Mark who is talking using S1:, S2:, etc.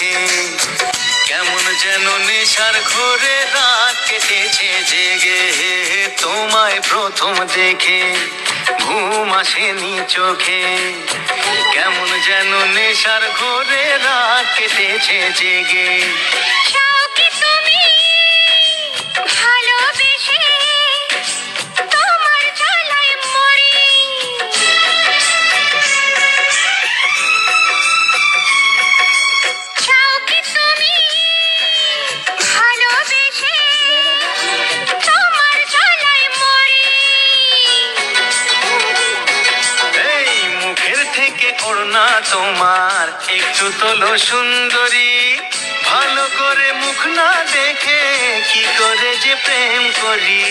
S1: চোখে। কেমন যেন নেশার ঘোরে রাত কেটেছে জেগে, তোমায় প্রথম দেখে ঘুম আসেনি চোখে। কেমন যেন নেশার ঘোরে রাত কেটেছে জেগে।
S2: চাও কি তুমি ভালোবেসে তোমার জ্বালায় মরি? চাও কি তুমি ভালোবেসে তোমার জ্বালায় মরি?
S1: এই মুখের থেকে ওড়না তোমার একটু তোলো সুন্দরী। ভালো করে মুখ না দেখে কি করে যে প্রেম করি।